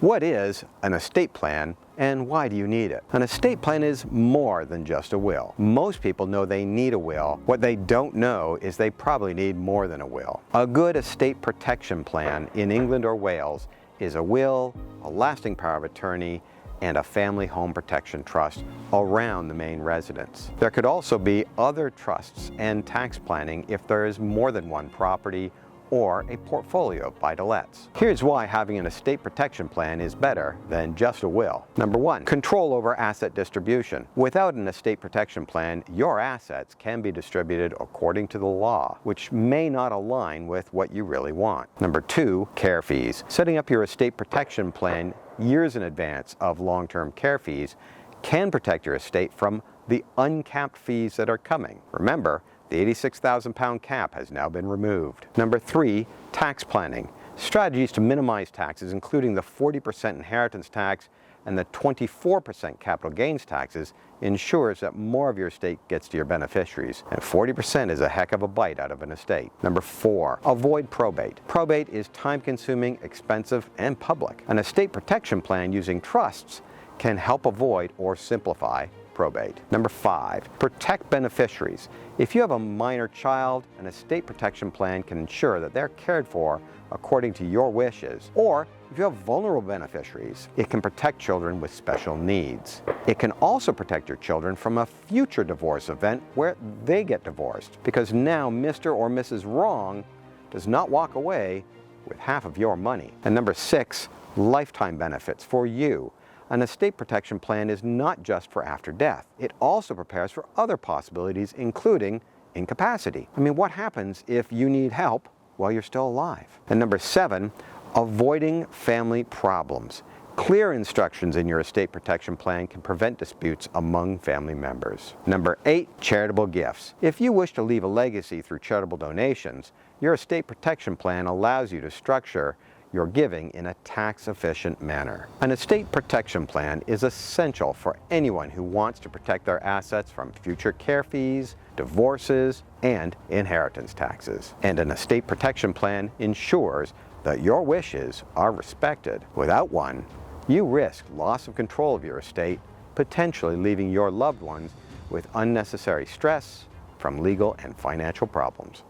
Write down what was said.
What is an estate plan and why do you need it? An estate plan is more than just a will. Most people know they need a will. What they don't know is they probably need more than a will. A good estate protection plan in England or Wales is a will, a lasting power of attorney, and a family home protection trust around the main residence. There could also be other trusts and tax planning if there is more than one property or a portfolio of buy-to-lets. Here's why having an estate protection plan is better than just a will. Number one, control over asset distribution. Without an estate protection plan, your assets can be distributed according to the law, which may not align with what you really want. Number two, care fees. Setting up your estate protection plan years in advance of long-term care fees can protect your estate from the uncapped fees that are coming. Remember, the £86,000 cap has now been removed. Number three, tax planning. Strategies to minimize taxes, including the 40% inheritance tax and the 24% capital gains taxes, ensures that more of your estate gets to your beneficiaries. And 40% is a heck of a bite out of an estate. Number four, avoid probate. Probate is time-consuming, expensive, and public. An estate protection plan using trusts can help avoid or simplify probate. Number five, protect beneficiaries. If you have a minor child, an estate protection plan can ensure that they're cared for according to your wishes. Or if you have vulnerable beneficiaries, it can protect children with special needs. It can also protect your children from a future divorce event where they get divorced, because now Mr. or Mrs. Wrong does not walk away with half of your money. And number six, lifetime benefits for you. An estate protection plan is not just for after death. It also prepares for other possibilities, including incapacity. I mean, what happens if you need help while you're still alive? And number seven, avoiding family problems. Clear instructions in your estate protection plan can prevent disputes among family members. Number eight, charitable gifts. If you wish to leave a legacy through charitable donations, your estate protection plan allows you to structure your giving in a tax-efficient manner. An estate protection plan is essential for anyone who wants to protect their assets from future care fees, divorces, and inheritance taxes. And an estate protection plan ensures that your wishes are respected. Without one, you risk loss of control of your estate, potentially leaving your loved ones with unnecessary stress from legal and financial problems.